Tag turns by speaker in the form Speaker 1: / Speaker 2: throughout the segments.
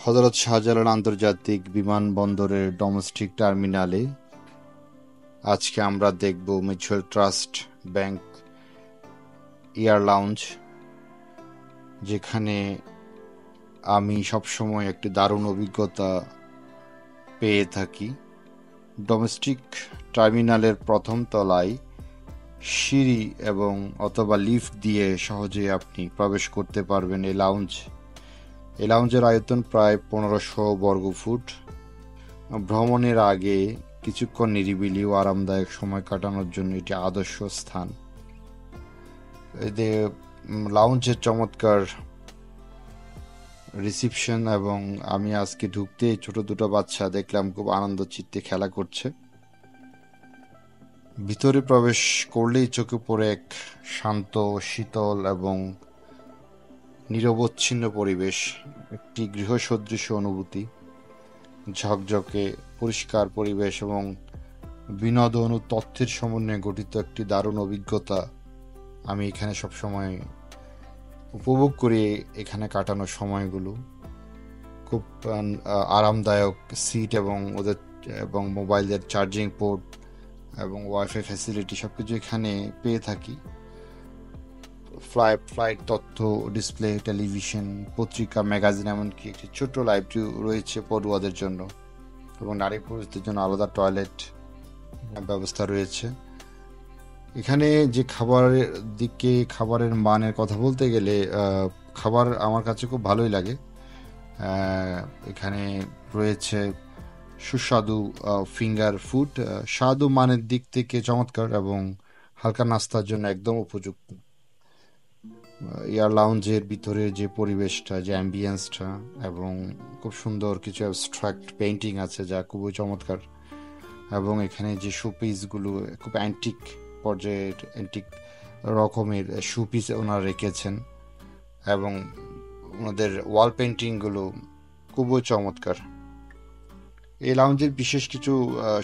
Speaker 1: হযরত শাহজালাল আন্তর্জাতিক বিমানবন্দরের ডোমেস্টিক টার্মিনালে আজকে আমরা দেখব mutual trust bank air lounge, যেখানে আমি সবসময় একটি দারুণ অভিজ্ঞতা পেয়ে থাকি। ডোমেস্টিক টার্মিনালের প্রথম তলায় সিঁড়ি এবং অথবা লিফট দিয়ে সহজে আপনি প্রবেশ করতে পারবেন এই লাউঞ্জের আয়তন প্রায় 1500 বর্গফুট। ভ্রমণের আগে কিছুক্ষণ নিরিবিলি ও আরামদায়ক সময় কাটানোর জন্য এটি আদর্শ স্থান। এদের লাউঞ্জের চমৎকার রিসিপশন, এবং আমি আজকে ঢুকতেই ছোট দুটো বাচ্চা দেখলাম খুব আনন্দ চিত্তে খেলা করছে। ভিতরে প্রবেশ করলেই চোখে পড়ে এক শান্ত, শীতল এবং নিরবচ্ছিন্ন পরিবেশ, একটি গৃহসদৃশ অনুভূতি। ঝকঝকে পরিষ্কার পরিবেশ এবং বিনোদন ও তথ্যের সমন্বয়ে গঠিত একটি দারুণ অভিজ্ঞতা আমি এখানে সবসময় উপভোগ করি। এখানে কাটানো সময়গুলো খুব আরামদায়ক সিট এবং মোবাইলের চার্জিং পোর্ট এবং ওয়াইফাই ফ্যাসিলিটি সবকিছু এখানে পেয়ে থাকি। ফ্লাইট তথ্য ডিসপ্লে, টেলিভিশন, পত্রিকা, ম্যাগাজিন, এমনকি একটি ছোট্ট লাইব্রেরি রয়েছে পড়ুয়াদের জন্য, এবং নারী পুরুষদের জন্য আলাদা টয়লেট ব্যবস্থা রয়েছে। এখানে যে খাবারের মানের কথা বলতে গেলে খাবার আমার কাছে খুব ভালোই লাগে। এখানে রয়েছে সুস্বাদু ফিঙ্গার ফুড, স্বাদু মানের দিক থেকে চমৎকার এবং হালকা নাস্তার জন্য একদম উপযুক্ত। এয়ার লাউঞ্জের ভিতরে যে পরিবেশটা, যে অ্যাম্বিয়েন্সটা, এবং খুব সুন্দর কিছু অ্যাবস্ট্রাক্ট পেইন্টিং আছে যা খুবই চমৎকার। এবং এখানে যে শোপিসগুলো খুব অ্যান্টিক পর্যায়ের, অ্যান্টিক রকমের শোপিস ওনারা রেখেছেন, এবং ওনাদের ওয়াল পেন্টিংগুলো খুবই চমৎকার। এই লাউঞ্জের বিশেষ কিছু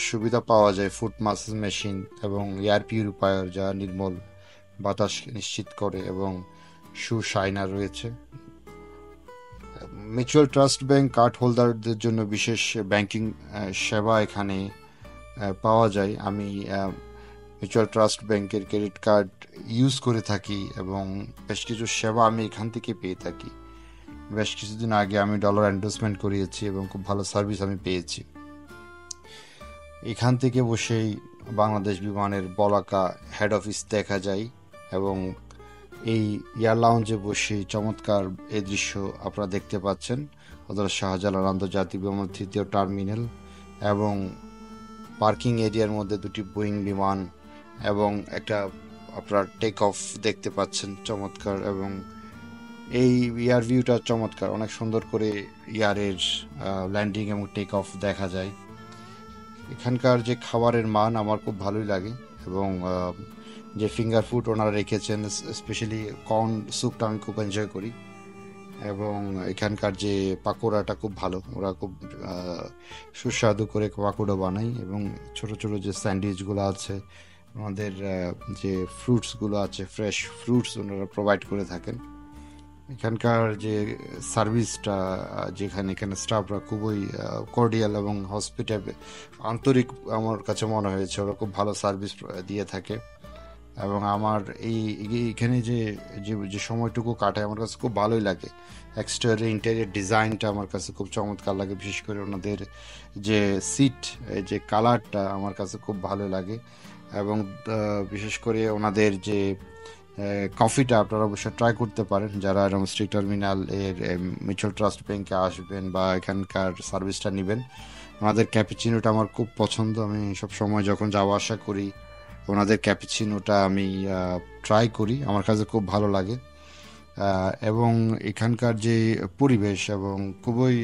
Speaker 1: সুবিধা পাওয়া যায়: ফুট মাসাজ মেশিন এবং এয়ার পিউরিফায়ার যা নির্মল বাতাস নিশ্চিত করে, এবং শু শাইনার রয়েছে। মিউচুয়াল ট্রাস্ট ব্যাংক কার্ড হোল্ডারদের জন্য বিশেষ ব্যাংকিং সেবা এখানে পাওয়া যায়। আমি মিউচুয়াল ট্রাস্ট ব্যাংকের ক্রেডিট কার্ড ইউজ করে থাকি এবং বেশ কিছু সেবা আমি এখান থেকে পেয়ে থাকি। বেশ কিছুদিন আগে আমি ডলার এন্ডোর্সমেন্ট করিয়েছি এবং খুব ভালো সার্ভিস আমি পেয়েছি। এখান থেকে বসেই বাংলাদেশ বিমানের বলাকা হেড অফিস দেখা যায়, এবং এই এয়ার লাউঞ্জে বসে চমৎকার এই দৃশ্য আপনারা দেখতে পাচ্ছেন। হযরত শাহজালাল আন্তর্জাতিক বিমানের 3য় টার্মিনাল এবং পার্কিং এরিয়ার মধ্যে দুটি বোয়িং বিমান এবং একটা আপনার টেক অফ দেখতে পাচ্ছেন, চমৎকার। এবং এই এয়ার ভিউটা চমৎকার, অনেক সুন্দর করে এয়ারের ল্যান্ডিং এবং টেক অফ দেখা যায়। এখানকার যে খাবারের মান আমার খুব ভালোই লাগে, এবং যে ফিঙ্গার ফুড ওনারা রেখেছেন, স্পেশালি কর্ন স্যুপটা আমি খুব এনজয় করি। এবং এখানকার যে পাকোড়াটা খুব ভালো, ওরা খুব সুস্বাদু করে পাকোড়া বানায়, এবং ছোট ছোট যে স্যান্ডউইচগুলো আছে, আমাদের যে ফ্রুটসগুলো আছে, ফ্রেশ ফ্রুটস ওনারা প্রোভাইড করে থাকেন। এখানকার যে সার্ভিসটা, এখানে স্টাফরা খুবই কর্ডিয়াল এবং আন্তরিক আমার কাছে মনে হয়েছে। ওরা খুব ভালো সার্ভিস দিয়ে থাকে, এবং আমার এইখানে যে সময়টুকু কাটায় আমার কাছে খুব ভালোই লাগে। এক্সটেরিয়র ইন্টেরিয়র ডিজাইনটা আমার কাছে খুব চমৎকার লাগে, বিশেষ করে ওনাদের যে সিট, যে কালারটা আমার কাছে খুব ভালো লাগে। এবং বিশেষ করে ওনাদের যে কফিটা আপনারা অবশ্যই ট্রাই করতে পারেন যারা ডোমেস্টিক টার্মিনাল এর মিউচুয়াল ট্রাস্ট ব্যাংকে আসবেন বা এখানকার সার্ভিসটা নেবেন। ওনাদের ক্যাপুচিনোটা আমার খুব পছন্দ। আমি সব সময় যখন যাওয়া আসা করি ওনাদের ক্যাপুচিনোটা আমি ট্রাই করি, আমার কাছে খুব ভালো লাগে। এবং এখানকার যে পরিবেশ এবং খুবই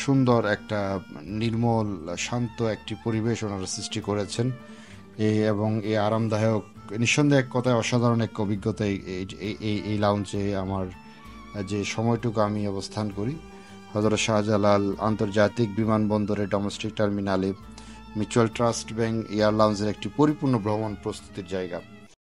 Speaker 1: সুন্দর একটা নির্মল শান্ত একটি পরিবেশ ওনারা সৃষ্টি করেছেন। এবং এই আরামদায়ক, নিঃসন্দেহে এক কথায় অসাধারণ এক অভিজ্ঞতা এই লাউঞ্জে আমার যে সময়টুকু আমি অবস্থান করি। হযরত শাহজালাল আন্তর্জাতিক বিমানবন্দরের ডোমেস্টিক টার্মিনালে মিউচুয়াল ট্রাস্ট ব্যাংক এয়ার লাউঞ্জের একটি পরিপূর্ণ ভ্রমণ প্রস্তুতির জায়গা।